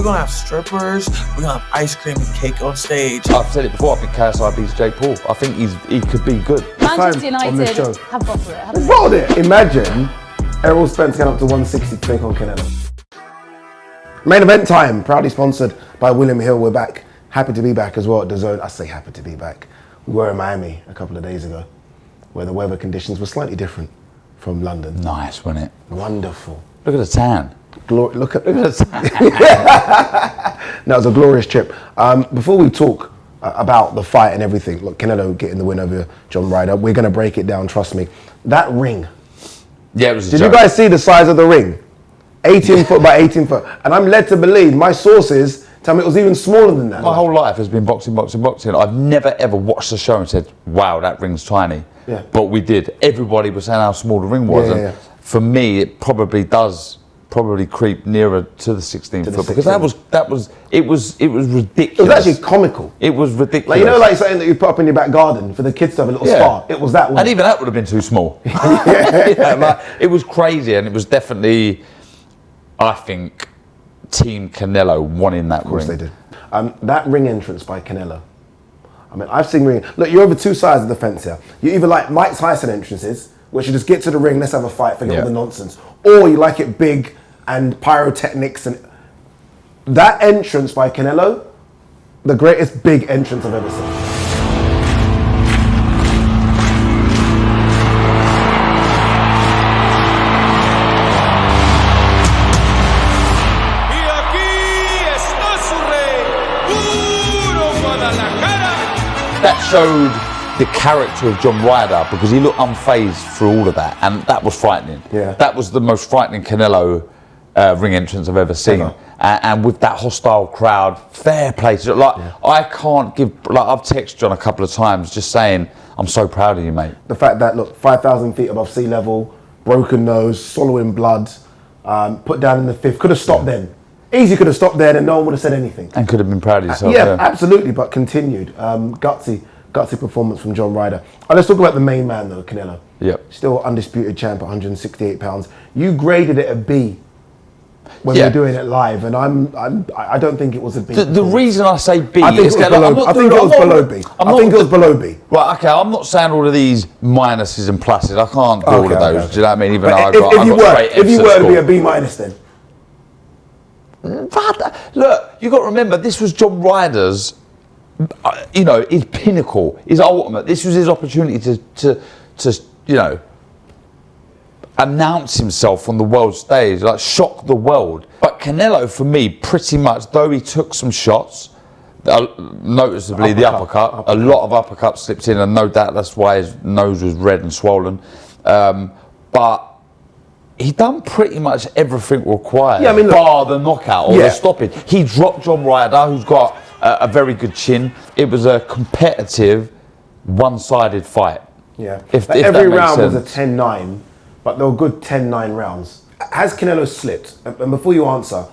gonna have strippers. We're gonna have ice cream and cake on stage. I've said it before. I think KSI beats Jake Paul. I think he could be good. Manchester United show. have gone for it. haven't they? Bottled it. Imagine Errol Spence getting up to 160 to take on Canelo. Main event time, proudly sponsored by William Hill. We're back. Happy to be back as well at DAZN. I say happy to be back. We were in Miami a couple of days ago, where the weather conditions were slightly different from London. Nice, wasn't it? Wonderful. Look at the tan. Look at the tan. That was a glorious trip. Before we talk about the fight and everything, look, Canelo getting the win over John Ryder, we're going to break it down, trust me. That ring. Yeah, it was a Did joke. you guys see the size of the ring? 18 foot by 18 foot. And I'm led to believe, my sources tell me it was even smaller than that. My whole life has been boxing, boxing, boxing. I've never ever watched the show and said, wow, that ring's tiny. Yeah. But we did. Everybody was saying how small the ring was. Yeah, and yeah. for me, it probably creep nearer to the 16 To the foot because 16. it was ridiculous. It was actually comical. It was ridiculous. Like, you know, like something that you put up in your back garden for the kids to have a little spa. It was that one. And even that would have been too small. Yeah, like, it was crazy, and it was definitely, I think, Team Canelo won in that ring. Of course they did. That ring entrance by Canelo. I mean, I've seen ring. Look, you're over two sides of the fence here. You either like Mike Tyson entrances, which you just get to the ring, let's have a fight, forget all the nonsense, or you like it big and pyrotechnics. And that entrance by Canelo, the greatest big entrance I've ever seen. That showed the character of John Ryder because he looked unfazed through all of that, and that was frightening. Yeah. That was the most frightening Canelo ring entrance I've ever seen. Ever. And with that hostile crowd, fair play to I can't give. Like, I've texted John a couple of times just saying, I'm so proud of you, mate. The fact that, look, 5,000 feet above sea level, broken nose, swallowing blood, put down in the fifth, could have stopped then. Easy could have stopped there and no one would have said anything. And could have been proud of yourself. Yeah, absolutely, but continued. Gutsy performance from John Ryder. Let's talk about the main man though, Canelo. Yep. Still undisputed champ, 168 pounds. You graded it a B when we were doing it live, and I don't think it was a B. The reason I say B I think is it was below. I think it was below B. I think it was below B. Right, okay, I'm not saying all of these minuses and pluses. I can't do all of those. Okay. Do you know what I mean? Even But though if you were to be a B minus then. Look, you got to remember, this was John Ryder's, his pinnacle, his ultimate. This was his opportunity to announce himself on the world stage, like shock the world. But Canelo, for me, pretty much, though he took some shots, noticeably the uppercut, a lot of uppercuts slipped in, and no doubt that's why his nose was red and swollen. But he done pretty much everything required, bar the knockout or the stoppage. He dropped John Ryder, who's got a very good chin. It was a competitive, one-sided fight. Yeah. If every round was a 10-9, but there were good 10-9 rounds. Has Canelo slipped? And before you answer,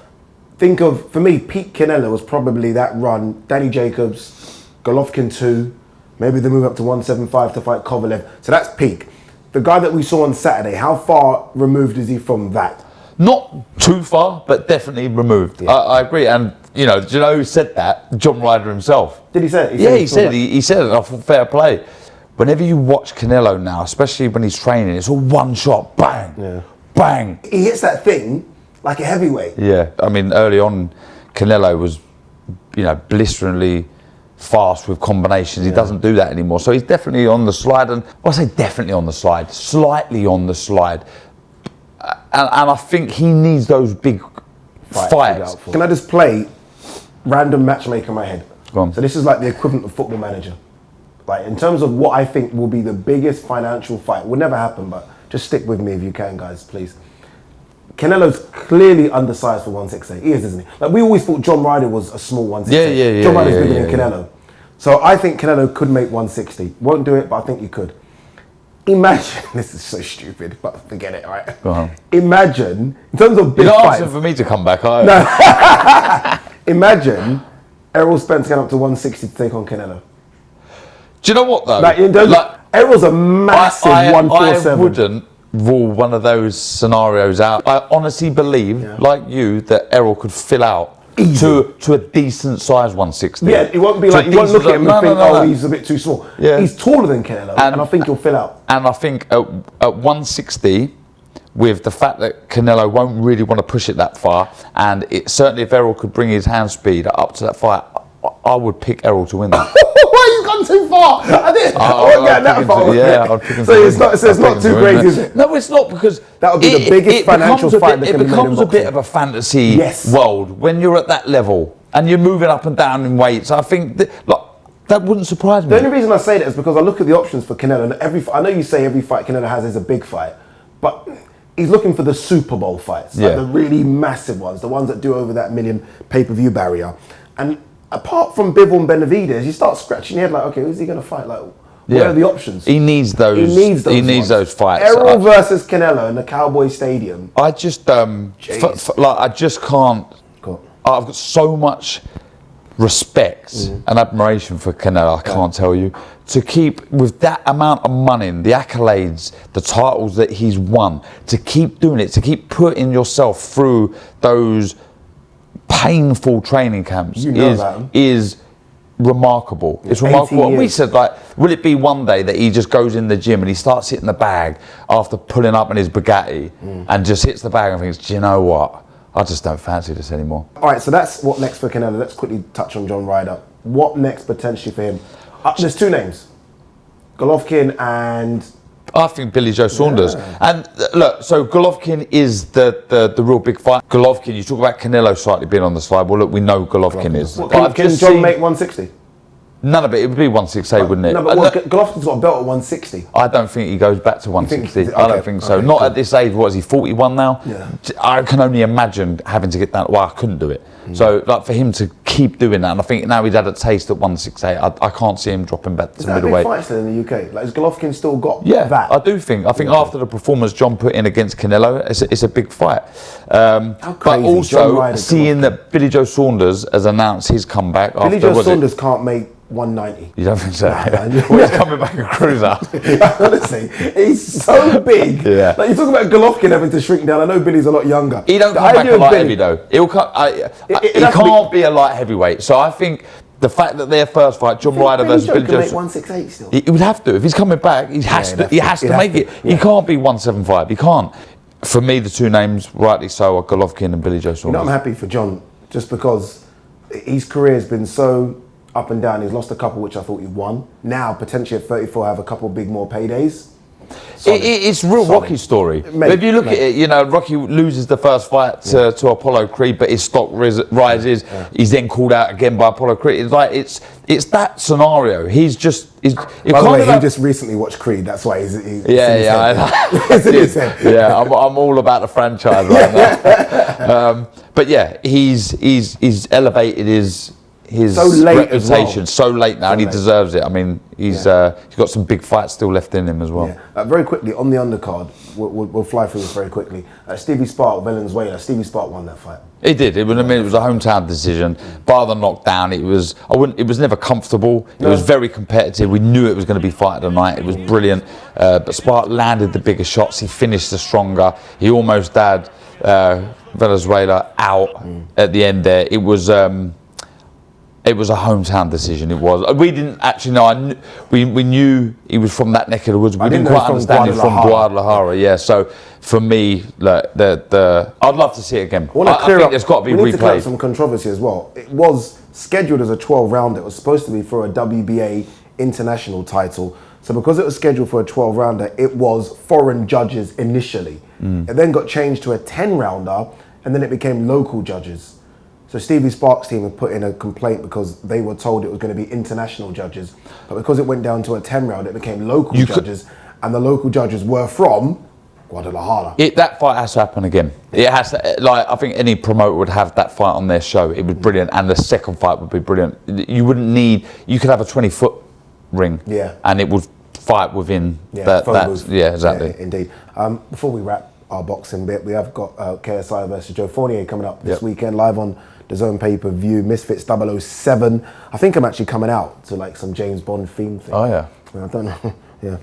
think of, for me, peak Canelo was probably that run, Danny Jacobs, Golovkin 2, maybe the move up to 175 to fight Kovalev. So that's peak. The guy that we saw on Saturday, how far removed is he from that? Not too far, but definitely removed. Yeah. I agree. And, do you know who said that? John Ryder himself. Did he say it? He said it. I thought, fair play. Whenever you watch Canelo now, especially when he's training, it's all one shot, bang, bang. He hits that thing like a heavyweight. Yeah, I mean, early on, Canelo was, blisteringly fast with combinations. He doesn't do that anymore. So he's definitely on the slide. And I say definitely on the slide, slightly on the slide. And I think he needs those big fights. Can I just play random matchmaker in my head? Go on. So this is like the equivalent of Football Manager. Like, in terms of what I think will be the biggest financial fight, will never happen, but just stick with me if you can, guys, please. Canelo's clearly undersized for 168. He is, isn't he? Like, we always thought John Ryder was a small 168. Yeah. John Ryder's bigger than Canelo. So I think Canelo could make 160. Won't do it, but I think he could. Imagine, this is so stupid, but forget it, all right? Go on. Imagine, in terms of big fights. You're not fights. asking for me to come back, Imagine Errol Spence getting up to 160 to take on Canelo. Do you know what, though? Errol's a massive 147. I wouldn't rule one of those scenarios out. I honestly believe, like you, that Errol could fill out to a decent size 160. Yeah, it won't be To a like, you won't look at him and think, oh, he's a bit too small. Yeah. He's taller than Canelo, and I think he'll fill out. And I think at 160, with the fact that Canelo won't really want to push it that far, and certainly if Errol could bring his hand speed up to that fight, I would pick Errol to win that. Why he's gone too far? I won't get that far. Yeah, I'll pick him So to it's not too crazy, is it? No, it's not, because that would be the biggest financial fight that can be made in becomes a bit boxing. of a fantasy world when you're at that level and you're moving up and down in weights. I think that wouldn't surprise me. The only reason I say that is because I look at the options for Canelo, and I know you say every fight Canelo has is a big fight, but he's looking for the Super Bowl fights, like the really massive ones, the ones that do over that million pay-per-view barrier. And apart from Bivol and Benavidez, you start scratching your head like, okay, who's he going to fight? Like, what are the options? He needs those. He needs those fights. Errol versus Canelo in the Cowboy Stadium. I just I just can't. I've got so much respect and admiration for Canelo. I can't tell you, to keep with that amount of money, the accolades, the titles that he's won, to keep doing it, to keep putting yourself through those painful training camps is remarkable. It's remarkable. And we said, like, will it be one day that he just goes in the gym and he starts hitting the bag after pulling up in his Bugatti and just hits the bag and thinks, do you know what? I just don't fancy this anymore. All right, so that's what next for Canelo. Let's quickly touch on John Ryder. What next potentially for him? There's two names, Golovkin and... I think Billy Joe Saunders. And look, so Golovkin is the real big fight. Golovkin, you talk about Canelo slightly being on the slide. Well, look, we know Golovkin is. Can John make 160? None of it. It would be 168, wouldn't it? No, but Golovkin's got a belt at 160. I don't think he goes back to 160. I don't think so. Not at this age. What is he, 41 now? Yeah. I can only imagine having to get that. Well, I couldn't do it. So, like, for him to keep doing that, and I think now he's had a taste at 168, I can't see him dropping back to middleweight. Is that a big fight still in the UK? Like, has Golovkin still got Yeah, that? I do think. I think after the performance John put in against Canelo, it's a big fight. But also, seeing that Billy Joe Saunders has announced his comeback. Billy Joe Saunders can't make 190. You don't think so? He's coming back a cruiser. Honestly, he's so big. Yeah. Like, you talk about Golovkin having to shrink down. I know Billy's a lot younger. He don't come back a light heavy though. He can't be a light heavyweight. So I think the fact that their first fight, John Ryder versus Billy Joe, make 168 still. He would have to. If he's coming back, he has to make it. He can't be 175. He can't. For me, the two names, rightly so, are Golovkin and Billy Joe Saunders. You know, I'm happy for John just because his career has been so up and down. He's lost a couple which I thought he won. Now potentially at 34 have a couple big more paydays. It's a real Rocky story. If you look at it, you know, Rocky loses the first fight to Apollo Creed, but his stock rises. He's then called out again by Apollo Creed. It's like it's that scenario. He's just. By the way, he just recently watched Creed. That's why he's it's in his head. Yeah, I'm all about the franchise right now. But yeah, he's elevated his reputation so late now, and he deserves it. I mean, he's got some big fights still left in him as well. Yeah. Very quickly on the undercard, we'll fly through this very quickly. Stevie Spark, Valenzuela. Stevie Spark won that fight. He did. It was a hometown decision. Bar the knockdown, it was never comfortable. It was very competitive. We knew it was going to be fight of the night. It was brilliant. But Spark landed the bigger shots. He finished the stronger. He almost had Valenzuela out at the end there. It was a hometown decision. It was. We didn't actually know. We knew he was from that neck of the woods. We didn't quite understand him from Guadalajara. Yeah. So for me, I'd love to see it again. I think there's got to be replayed. We need to clear up some controversy as well. It was scheduled as a 12 rounder. It was supposed to be for a WBA international title. So because it was scheduled for a 12 rounder, it was foreign judges initially. It then got changed to a 10 rounder, and then it became local judges. So Stevie Sparks' team had put in a complaint because they were told it was going to be international judges. But because it went down to a 10 round, it became local judges. And the local judges were from Guadalajara. That fight has to happen again. It has to, I think any promoter would have that fight on their show. It would be brilliant. And the second fight would be brilliant. You could have a 20-foot ring. Yeah. And it would fight within that. Yeah, exactly. Yeah, indeed. Before we wrap our boxing bit, we have got KSI versus Joe Fournier coming up this weekend, live on DAZN pay-per-view, Misfits 007. I think I'm actually coming out to like some James Bond theme thing. Oh yeah. I don't know. Yeah.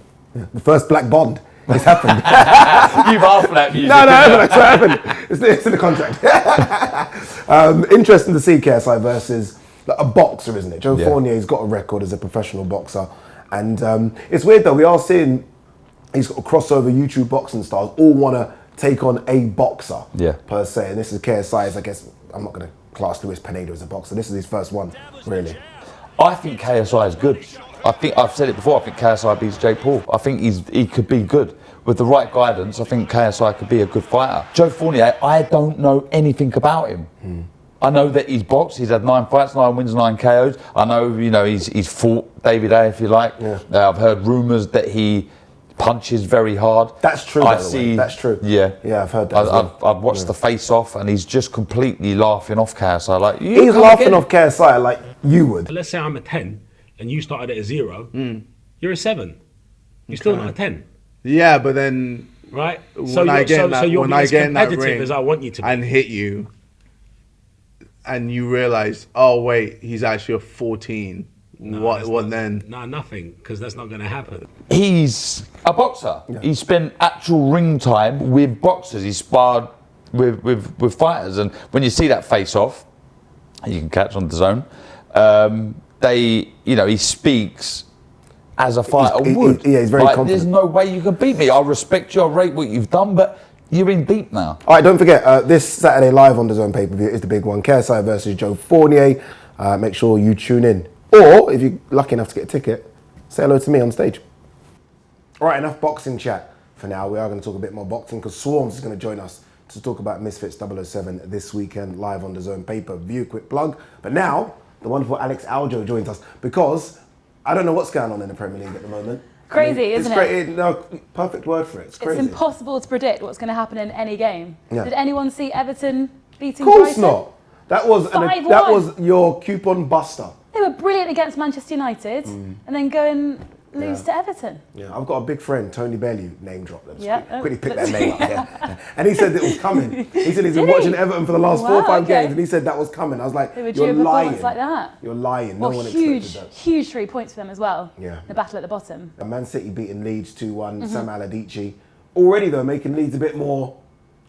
The first Black Bond. It's happened. You've asked for that music. No, that's what happened. It's in the contract. Interesting to see KSI versus a boxer, isn't it? Joe Yeah. Fournier's got a record as a professional boxer. And it's weird though, we are seeing these sort of crossover YouTube boxing stars all want to take on a boxer per se. And this is KSI's, I guess, I'm not going to class Luis Pineda as a boxer. This is his first one, really. I think KSI is good. I think I've said it before. I think KSI beats Jake Paul. I think he could be good with the right guidance. I think KSI could be a good fighter. Joe Fournier, I don't know anything about him. I know that he's boxed. He's had 9 fights, 9 wins, 9 KOs. I know, he's fought David A, if you like. I've heard rumours that he punches very hard. That's true. By the way. That's true. Yeah, I've heard that. I've watched the face-off, and he's just completely laughing off KSI. Like he's laughing off KSI like you would. Let's say I'm a 10 and you started at a 0. You're a 7. You're still not a 10. Yeah, but then right. So you're as competitive as I want you to be. And hit you, and you realise, oh wait, he's actually a 14. No, what then? No, nothing, because that's not going to happen. He's a boxer. Yeah. He spent actual ring time with boxers. He sparred with fighters, and when you see that face-off, you can catch on DAZN. He speaks as a fighter would. He's very confident. There's no way you can beat me. I respect you. I rate what you've done, but you're in deep now. All right, don't forget, this Saturday live on DAZN pay-per-view is the big one. KSI versus Joe Fournier. Make sure you tune in. Or, if you're lucky enough to get a ticket, say hello to me on stage. All right, enough boxing chat for now. We are going to talk a bit more boxing because Swarms is going to join us to talk about Misfits 007 this weekend, live on DAZN pay-per-view. Quick plug. But now, the wonderful Alex Aljoe joins us because I don't know what's going on in the Premier League at the moment. Crazy, isn't it? No, perfect word for it. It's crazy. It's impossible to predict what's going to happen in any game. Yeah. Did anyone see Everton beating Of course Brighton? not. That was your coupon buster. They were brilliant against Manchester United and then go and lose to Everton. Yeah, I've got a big friend, Tony Bellew, name drop. Quickly pick that Let's name up. And he said it was coming. He said he's been watching Everton for the last 4 or 5 games, and he said that was coming. I was like, they were you're due a lying. performance like that. You're lying. Well, no one expected that. Huge 3 points for them as well. Yeah. The battle at the bottom. Man City beating Leeds 2-1. Sam Allardyce. Already though, making Leeds a bit more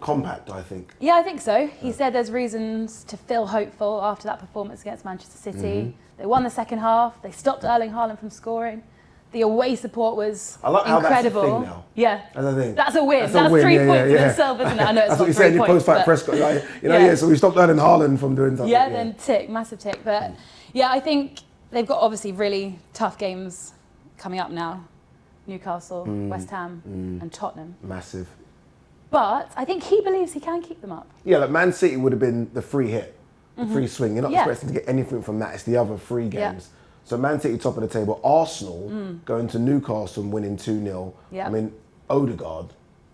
compact, I think. Yeah, I think so. He said there's reasons to feel hopeful after that performance against Manchester City. They won the second half. They stopped Erling Haaland from scoring. The away support was incredible. How that's a thing now. Yeah, that's a thing. That's a win. That's 3 points in itself, isn't it? I know it's that's not what you said in your 3 points, post-fight press conference. So we stopped Erling Haaland from doing something. Yeah, then tick, massive tick. But I think they've got obviously really tough games coming up now. Newcastle, West Ham, and Tottenham. Massive. But I think he believes he can keep them up. Yeah, like Man City would have been the free hit, the free swing. You're not expecting to get anything from that. It's the other 3 games. So Man City top of the table. Arsenal going to Newcastle and winning 2-0. I mean, Odegaard.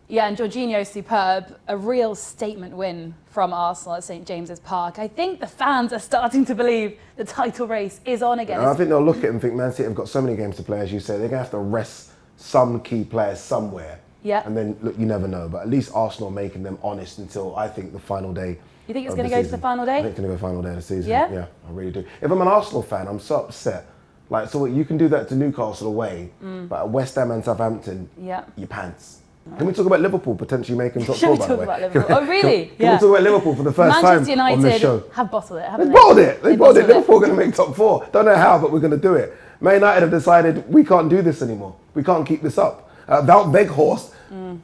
Yeah, and Jorginho's superb. A real statement win from Arsenal at St James's Park. I think the fans are starting to believe the title race is on again. I think they'll look at it and think Man City have got so many games to play, as you say. They're going to have to rest some key players somewhere. Yeah. And then, look, you never know. But at least Arsenal making them honest until, I think, the final day. You think it's going to go to the final day? I think it's going to go to the final day of the season. Yeah? Yeah, I really do. If I'm an Arsenal fan, I'm so upset. Like, so you can do that to Newcastle away, but at West Ham and Southampton, your pants. Can we talk about Liverpool potentially making top 4, by the way? About Liverpool? Oh, really? Can we talk about Liverpool for the first Manchester time on this show? United have bottled it, haven't they? They bottled it. Liverpool are going to make top 4. Don't know how, but we're going to do it. Man United have decided we can't do this anymore. We can't keep this up. Wout Weghorst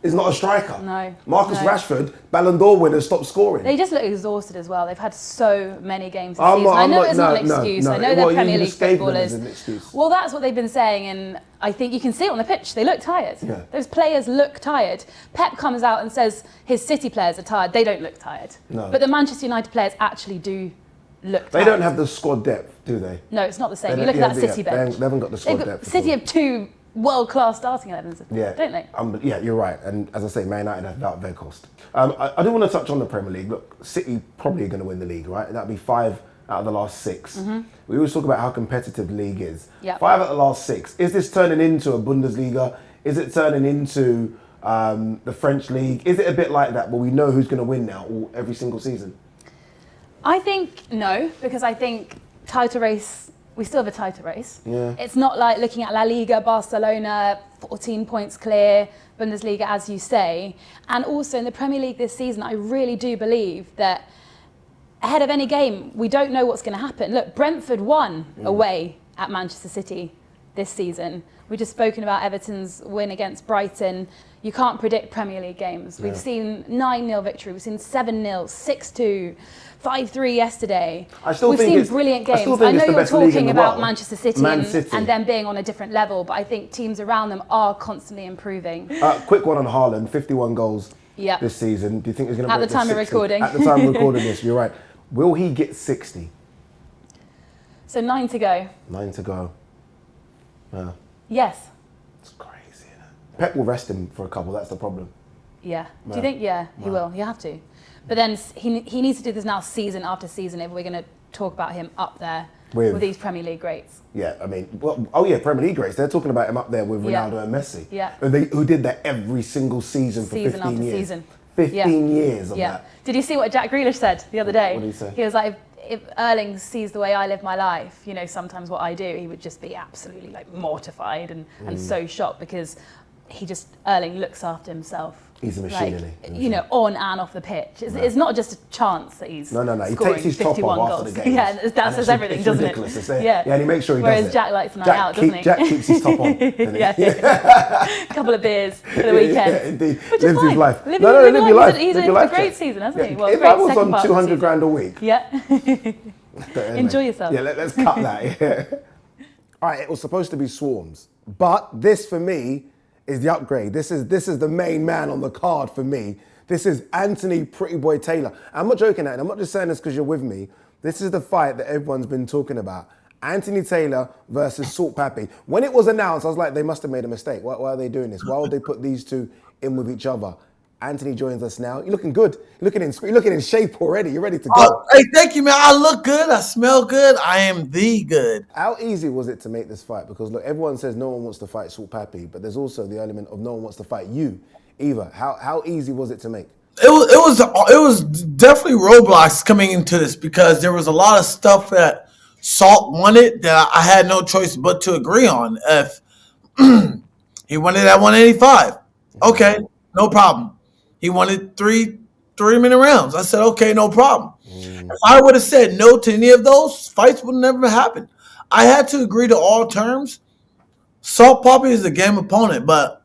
is not a striker. No. Marcus Rashford, Ballon d'Or winner, stopped scoring. They just look exhausted as well. They've had so many games this season. I know it's not an excuse. I know they're Premier League footballers. Well, that's what they've been saying, and I think you can see it on the pitch. They look tired. Yeah. Those players look tired. Pep comes out and says his City players are tired. They don't look tired. No. But the Manchester United players actually do look tired. They don't have the squad depth, do they? No, it's not the same. You look at that City bench. They haven't got the squad depth. City have 2 world-class starting 11s, don't they? Yeah, you're right. And as I say, Man United have Wout Weghorst. I do want to touch on the Premier League. Look, City probably going to win the league, right? That'd be 5 out of the last 6. We always talk about how competitive the league is. 5 out of the last 6. Is this turning into a Bundesliga? Is it turning into the French league? Is it a bit like that, where we know who's going to win now every single season? I think no, because I think title race. We still have a title race. Yeah. It's not like looking at La Liga, Barcelona, 14 points clear, Bundesliga, as you say. And also in the Premier League this season, I really do believe that ahead of any game, we don't know what's going to happen. Look, Brentford won away at Manchester City this season. We've just spoken about Everton's win against Brighton. You can't predict Premier League games. We've seen 9-0 victory. We've seen 7-0, 6-2, 5-3 yesterday. We've seen brilliant games. I know you're talking about Manchester City and them being on a different level, but I think teams around them are constantly improving. Quick one on Haaland, 51 goals this season. Do you think he's going to break the time of recording? At the time of recording this, you're right. Will he get 60? So 9 to go. 9 to go. Yes. It's crazy, isn't it? Pep will rest him for a couple, that's the problem. Yeah. Do you think? Yeah, he will. You have to. But then he needs to do this now season after season if we're going to talk about him up there with these Premier League greats. Yeah, I mean, Premier League greats. They're talking about him up there with Ronaldo and Messi. Yeah. Who did that every single season for 15 years. Season. 15 years of that. Did you see what Jack Grealish said the other day? What did he say? He was like, if Erling sees the way I live my life, you know, sometimes what I do, he would just be absolutely like mortified and so shocked because Erling looks after himself. He's a machine, isn't he? You know, on and off the pitch. It's not just a chance that he's No. He takes his top off after the game. Yeah, that says everything, doesn't it? It's yeah, and he makes sure he does it. Whereas Jack likes a night out, doesn't he? Jack keeps his top on. A couple of beers for the weekend. Yeah, indeed. Which Lives is his life. Live your life. He's had a great season, hasn't he? Well, if I was on 200 grand a week. Yeah. Enjoy yourself. Yeah, let's cut that. Yeah. All right, it was supposed to be Swarms, but this for me is the upgrade. This is the main man on the card for me. This is Anthony Pretty Boy Taylor. I'm not joking at it. I'm not just saying this because you're with me. This is the fight that everyone's been talking about. Anthony Taylor versus Salt Papi. When it was announced, I was like, they must have made a mistake. Why are they doing this? Why would they put these two in with each other? Anthony joins us now. You're looking good. You're looking in shape already. You're ready to go. Hey, thank you, man. I look good. I smell good. I am the good. How easy was it to make this fight? Because look, everyone says no one wants to fight Salt Papi, but there's also the element of no one wants to fight you either. How easy was it to make? It was definitely roadblocks coming into this because there was a lot of stuff that Salt wanted that I had no choice but to agree on. If he wanted at 185, okay, no problem. He wanted 3-minute rounds. I said, okay, no problem. If I would have said no to any of those, fights would never happen. I had to agree to all terms. Salt Papi is a game opponent, but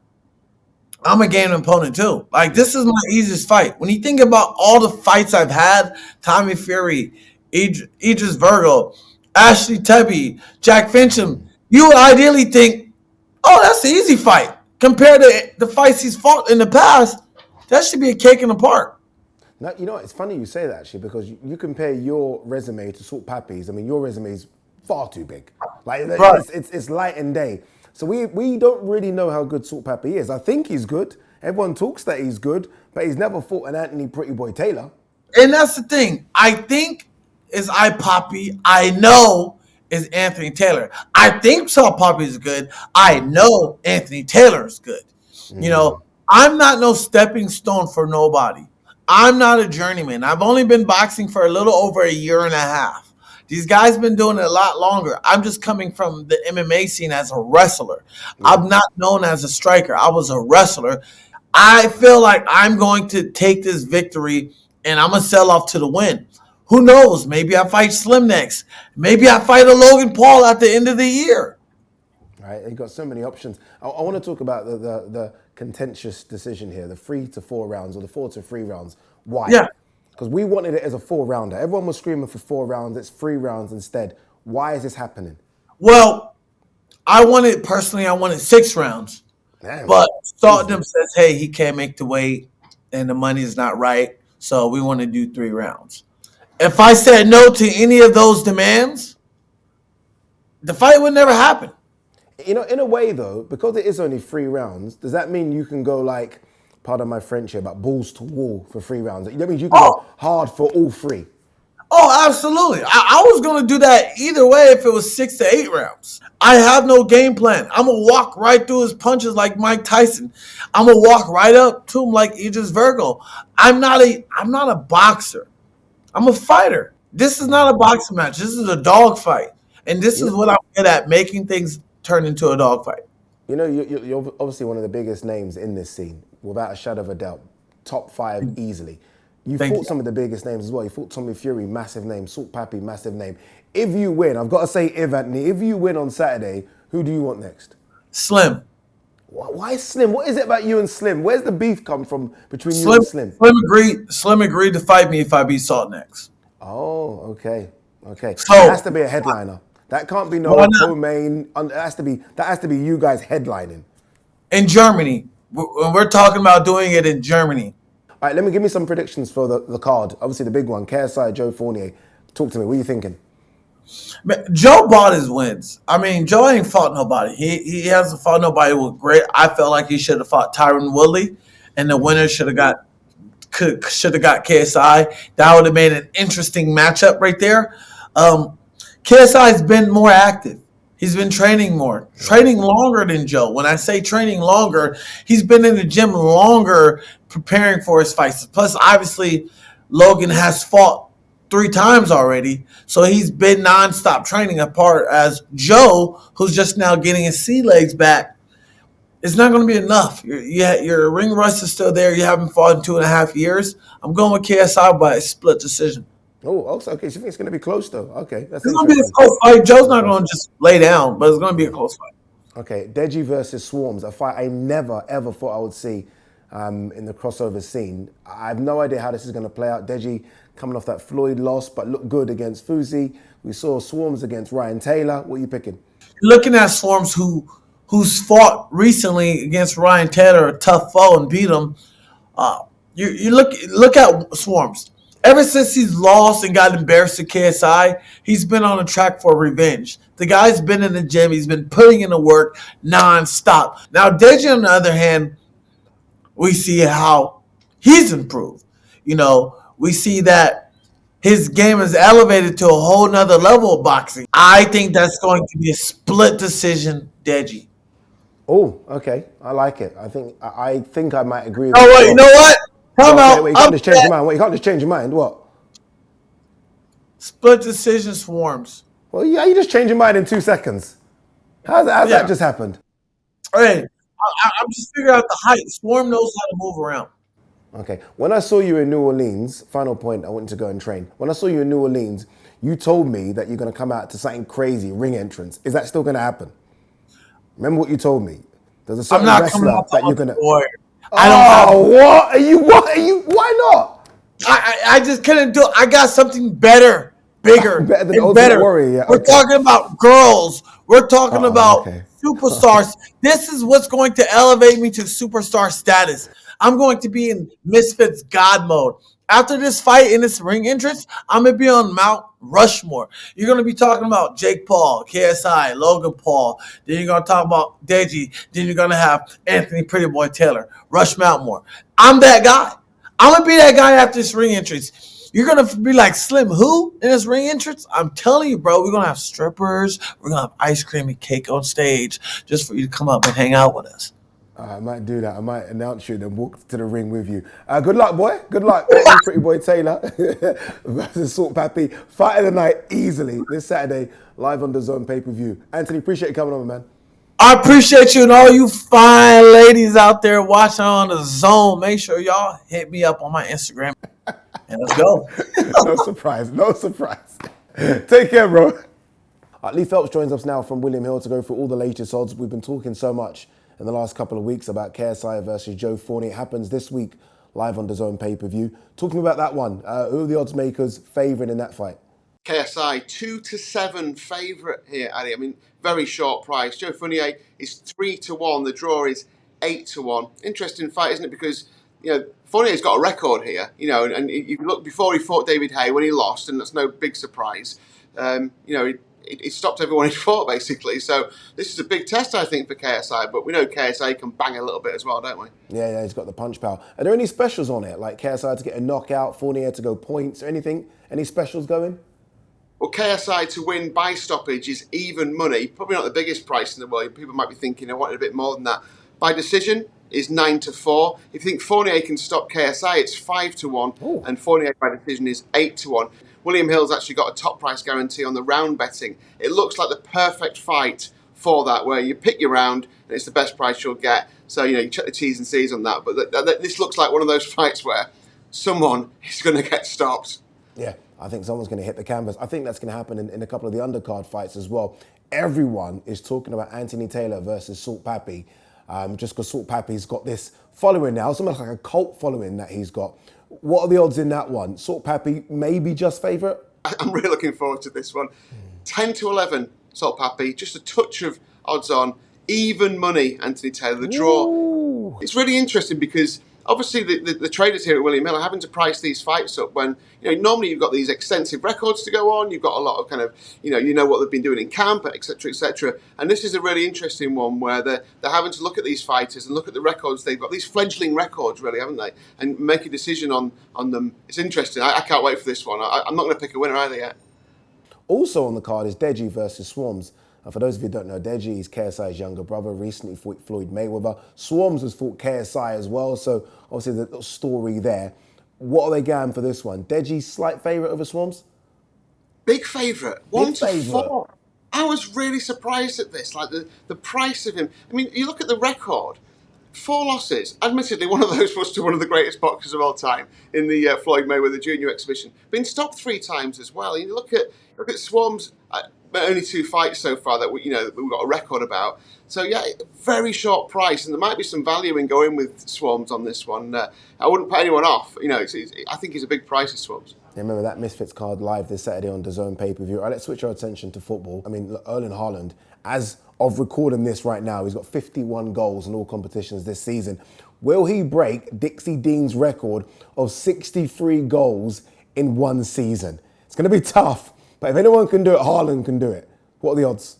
I'm a game opponent too. Like, this is my easiest fight. When you think about all the fights I've had, Tommy Fury, Idris Virgo, Ashley Tebby, Jack Fincham, you would ideally think, oh, that's an easy fight. Compared to the fights he's fought in the past, that should be a cake in the park. Now, you know, it's funny you say that, actually, because you compare your resume to Salt Papi's. I mean, your resume is far too big. Like, it's light and day. So we don't really know how good Salt Papi is. I think he's good. Everyone talks that he's good, but he's never fought an Anthony Pretty Boy Taylor. And that's the thing. I think is Papi. I know is Anthony Taylor. I think Salt Papi is good. I know Anthony Taylor is good. You know, I'm not no stepping stone for nobody. I'm not a journeyman. I've only been boxing for a little over a year and a half. These guys been doing it a lot longer. I'm just coming from the MMA scene as a wrestler. I'm not known as a striker. I was a wrestler. I feel like I'm going to take this victory and I'm going to sell off to the win. Who knows? Maybe I fight Slim next. Maybe I fight a Logan Paul at the end of the year. Right, you've got so many options. I want to talk about the contentious decision here, the 3 to 4 rounds or the 4 to 3 rounds. Why? Yeah. Because we wanted it as a 4-rounder. Everyone was screaming for 4 rounds. It's 3 rounds instead. Why is this happening? Well, I wanted 6 rounds. Damn. But Saltdom says, hey, he can't make the weight and the money is not right. So we want to do 3 rounds. If I said no to any of those demands, the fight would never happen. You know, in a way, though, because it is only 3 rounds, does that mean you can go, like, pardon my French here, but balls to wall for 3 rounds? That means you can go hard for all 3. Oh, absolutely. I was going to do that either way if it was 6 to 8 rounds. I have no game plan. I'm going to walk right through his punches like Mike Tyson. I'm going to walk right up to him like Idris Virgo. I'm not a boxer. I'm a fighter. This is not a boxing match. This is a dog fight. And this is what I'm good at, making things turn into a dogfight. You know, you're obviously one of the biggest names in this scene, without a shadow of a doubt. Top 5 easily. You Thank fought you. some of the biggest names as well. You fought Tommy Fury, massive name. Salt Pappy, massive name. If you win, I've got to say if, Anthony, if you win on Saturday, who do you want next? Slim. Why Slim? What is it about you and Slim? Where's the beef come from between you and Slim? Slim agreed to fight me if I beat Salt next. Oh, okay. So, it has to be a headliner. That can't be no co-main. That has to be you guys headlining. In Germany. We're talking about doing it in Germany. All right, give me some predictions for the card. Obviously, the big one, KSI, Joe Fournier. Talk to me. What are you thinking? Joe bought his wins. I mean, Joe ain't fought nobody. He hasn't fought nobody with great. I felt like he should have fought Tyron Woodley, and the winner should have got KSI. That would have made an interesting matchup right there. KSI's been more active. He's been training longer than Joe. When I say training longer, he's been in the gym longer preparing for his fights. Plus, obviously, Logan has fought 3 times already, so he's been nonstop training. Apart as Joe, who's just now getting his sea legs back, it's not going to be enough. Your ring rust is still there. You haven't fought in 2.5 years. I'm going with KSI by a split decision. Oh, okay. So you think it's going to be close, though? Okay. It's going to be a close fight. Joe's not going to just lay down, but it's going to be a close fight. Okay. Deji versus Swarms, a fight I never, ever thought I would see in the crossover scene. I have no idea how this is going to play out. Deji coming off that Floyd loss, but looked good against Fuzi. We saw Swarms against Ryan Taylor. What are you picking? Looking at Swarms, who's fought recently against Ryan Taylor, a tough foe, and beat him. You look at Swarms. Ever since he's lost and got embarrassed to KSI, he's been on a track for revenge. The guy's been in the gym. He's been putting in the work nonstop. Now, Deji, on the other hand, we see how he's improved. We see that his game is elevated to a whole nother level of boxing. I think that's going to be a split decision, Deji. Oh, okay. I like it. I think I might agree with you. You know what? Wait, you can't just change your mind. You can't just change your mind. What? Split decision, Swarms. Well, yeah, you just change your mind in 2 seconds. How's that just happened? Hey, I'm just figuring out the height. Swarm knows how to move around. Okay. When I saw you in New Orleans, final point, I wanted to go and train. When I saw you in New Orleans, you told me that you're going to come out to something crazy, ring entrance. Is that still going to happen? Remember what you told me? There's a certain wrestler that you're going to... What? Are you? Why not? I just couldn't do it. I got something better, bigger, better than and better. Warrior. Yeah, We're talking about girls. We're talking about superstars. This is what's going to elevate me to superstar status. I'm going to be in Misfits God mode. After this fight in this ring entrance, I'm going to be on Mount Rushmore. You're going to be talking about Jake Paul, KSI, Logan Paul. Then you're going to talk about Deji. Then you're going to have Anthony Pretty Boy Taylor, Rush Mountmore. I'm that guy. I'm going to be that guy after this ring entrance. You're going to be like, Slim, who in this ring entrance? I'm telling you, bro, we're going to have strippers. We're going to have ice cream and cake on stage just for you to come up and hang out with us. I might do that. I might announce you and then walk to the ring with you. Good luck, boy. Good luck. Pretty Boy Taylor versus Salt Pappy. Fight of the night easily this Saturday, live on DAZN pay-per-view. Anthony, appreciate you coming on, man. I appreciate you and all you fine ladies out there watching on DAZN. Make sure y'all hit me up on my Instagram. And let's go. No surprise. Take care, bro. Lee Phelps joins us now from William Hill to go through all the latest odds. We've been talking so much in the last couple of weeks about KSI versus Joe Fournier. It happens this week, live on DAZN pay-per-view. Talk to me about that one. Who are the odds makers favouring in that fight? KSI 2-7 favourite here, Ade. I mean, very short price. Joe Fournier is 3-1. The draw is 8-1. Interesting fight, isn't it? Because Fournier's got a record here. And you look before he fought David Haye when he lost, and that's no big surprise. It stopped everyone he fought, basically. So this is a big test, I think, for KSI. But we know KSI can bang a little bit as well, don't we? Yeah, he's got the punch power. Are there any specials on it? Like KSI to get a knockout, Fournier to go points, or anything? Any specials going? Well, KSI to win by stoppage is even money. Probably not the biggest price in the world. People might be thinking, I wanted a bit more than that. By decision is 9-4. If you think Fournier can stop KSI, it's 5-1. Ooh. And Fournier by decision is 8-1. William Hill's actually got a top price guarantee on the round betting. It looks like the perfect fight for that, where you pick your round and it's the best price you'll get. So, you check the T's and C's on that. But this looks like one of those fights where someone is going to get stopped. Yeah, I think someone's going to hit the canvas. I think that's going to happen in a couple of the undercard fights as well. Everyone is talking about Anthony Taylor versus Salt Papi, just because Salt Papi's got this following now. It's almost like a cult following that he's got. What are the odds in that one? Salt Papi maybe just favourite? I'm really looking forward to this one. 10 to 11, Salt Papi, just a touch of odds on. Even money, Anthony Taylor, the draw. Ooh. It's really interesting because obviously the traders here at William Hill are having to price these fights up when, normally you've got these extensive records to go on, you've got a lot of kind of, you know what they've been doing in camp, etc., etc. And this is a really interesting one where they're having to look at these fighters and look at the records. They've got these fledgling records, really, haven't they? And make a decision on them. It's interesting. I can't wait for this one. I'm not going to pick a winner either yet. Also on the card is Deji versus Swarms. And for those of you who don't know, Deji is KSI's younger brother, recently fought Floyd Mayweather. Swarms has fought KSI as well, so obviously the little story there. What are they going for this one? Deji, slight favourite over Swarms? Big favourite. 1 to 4. I was really surprised at this, like the price of him. I mean, you look at the record, 4 losses. Admittedly, one of those was to one of the greatest boxers of all time in the Floyd Mayweather Jr. exhibition. Been stopped 3 times as well. You look at Swarms. Only 2 fights so far that we've got a record about. So yeah, very short price, and there might be some value in going with Swarms on this one. I wouldn't put anyone off. I think he's a big price of Swarms. Yeah, remember that Misfits card live this Saturday on DAZN pay-per-view. All right, let's switch our attention to football. I mean, Erling Haaland, as of recording this right now, he's got 51 goals in all competitions this season. Will he break Dixie Dean's record of 63 goals in one season? It's going to be tough. But if anyone can do it, Haaland can do it. What are the odds?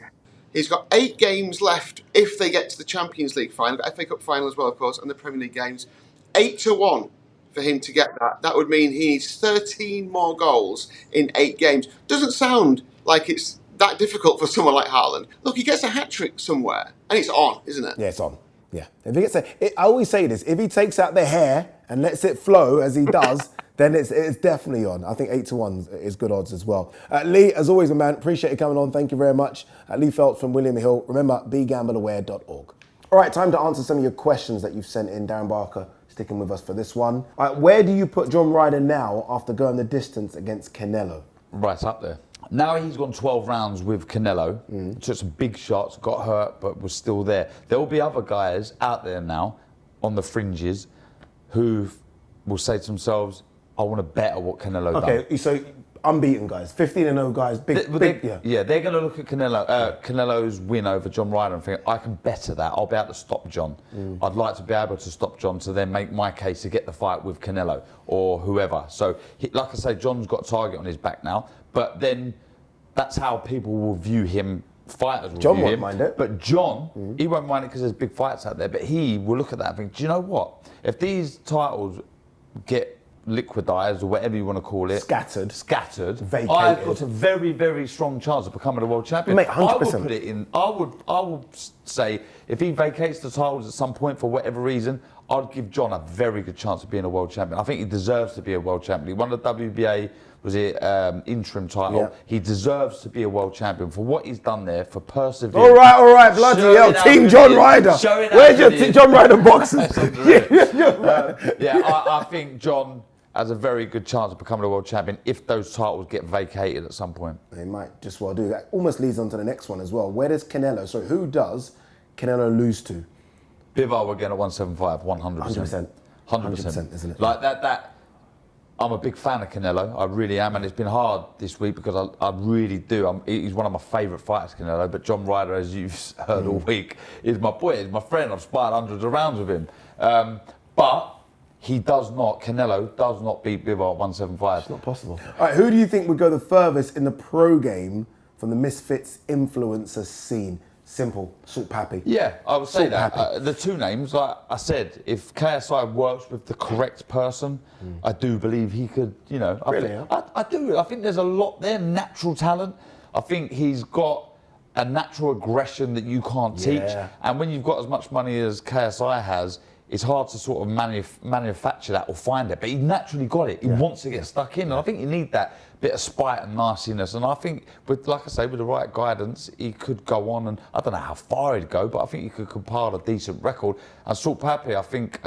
He's got 8 games left if they get to the Champions League final, FA Cup final as well, of course, and the Premier League games. 8 to 1 for him to get that. That would mean he needs 13 more goals in 8 games. Doesn't sound like it's that difficult for someone like Haaland. Look, he gets a hat-trick somewhere, and it's on, isn't it? Yeah, it's on. Yeah. If he gets I always say this, if he takes out the hair and lets it flow as he does, then it's definitely on. I think 8 to 1 is good odds as well. Lee, as always, my man, appreciate you coming on. Thank you very much. Lee Feltz from William Hill. Remember, begambleaware.org. All right, time to answer some of your questions that you've sent in. Darren Barker sticking with us for this one. All right, where do you put John Ryder now after going the distance against Canelo? Right up there. Now he's gone 12 rounds with Canelo, took some big shots, got hurt, but was still there. There will be other guys out there now on the fringes who will say to themselves, I want to better what Canelo done. Okay, so unbeaten guys, 15-0 guys, big, yeah. Yeah, they're going to look at Canelo's win over John Ryder and think, I can better that. I'll be able to stop John. I'd like to be able to stop John to then make my case to get the fight with Canelo or whoever. So, like I say, John's got a target on his back now, but then that's how people will view him. Fighters will John view won't him. mind it. But John, he won't mind it because there's big fights out there, but he will look at that and think, do you know what? If these titles get liquidized or whatever you want to call it, scattered, vacated, I've got a very, very strong chance of becoming a world champion. Mate, 100%. I would put it in. I would say if he vacates the titles at some point for whatever reason, I'd give John a very good chance of being a world champion. I think he deserves to be a world champion. He won the WBA, interim title. Yeah. He deserves to be a world champion for what he's done there, for persevering. All right, bloody hell, Team John Ryder. Where's your John Ryder boxes? I think John has a very good chance of becoming a world champion if those titles get vacated at some point. They might just well do that. Almost leads on to the next one as well. Where does Canelo, so who does Canelo lose to? Bivol again at 175, 100%. 100%, isn't it? Like that, I'm a big fan of Canelo, I really am, and it's been hard this week because I really do. He's one of my favourite fighters, Canelo, but John Ryder, as you've heard all week, is my boy, he's my friend. I've sparred hundreds of rounds with him. But Canelo does not beat Bivol at 175. It's not possible. All right, who do you think would go the furthest in the pro game from the Misfits influencer scene? Simple, Salt Papi. Yeah, I would say that. The 2 names, like I said, if KSI works with the correct person, I do believe he could, I do. I think there's a lot there, natural talent. I think he's got a natural aggression that you can't teach. And when you've got as much money as KSI has, it's hard to sort of manufacture that or find it. But he naturally got it. He wants to get stuck in. And I think you need that bit of spite and nastiness. And I think, like I say, with the right guidance, he could go on. And I don't know how far he'd go, but I think he could compile a decent record. And Salt Papi, I think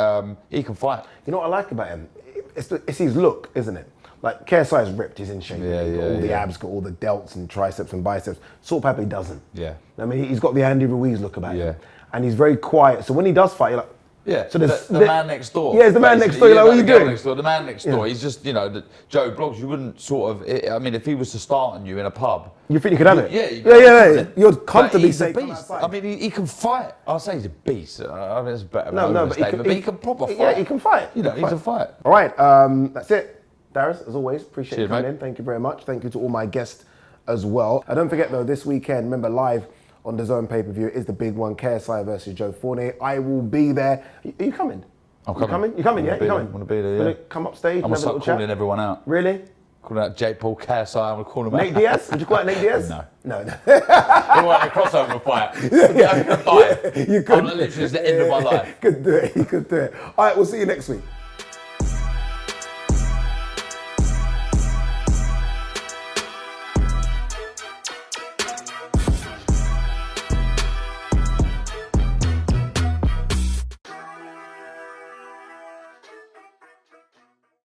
he can fight. You know what I like about him? it's his look, isn't it? Like KSI is ripped, he's in shape. Yeah, He's got yeah, all the yeah. abs, got all the delts and triceps and biceps. Salt Papi doesn't. Yeah. I mean, he's got the Andy Ruiz look about Yeah. him. And he's very quiet. So when he does fight, you're like, Yeah, so the man next door. Yeah, it's the man next door. You're like, what are you doing? Next door, the man next door. He's just, Joe Bloggs, you wouldn't sort of, I mean, if he was to start on you in a pub. You think you could have it? Yeah. You'd comfortably he's say, a beast. I mean, he can fight. I'll say he's a beast. I mean, it's better. but he can proper fight. Yeah, he can fight. He's a fight. All right, that's it. Darius, as always, appreciate you coming in. Thank you very much. Thank you to all my guests as well. And don't forget though, this weekend, remember live on the DAZN pay-per-view is the big one, KSI versus Joe Fournier. I will be there. Are you coming? I'm coming. You coming? Yeah, you coming? I'm gonna be there. Yeah. Come upstage. I'm gonna start calling everyone out. Really? Calling out Jake Paul, KSI. I'm gonna call him out. Nate Diaz? Would you call out Nate Diaz? No. No. It won't be a crossover fight. You could. I'm literally, it's the end of my life. You could do it. All right, we'll see you next week.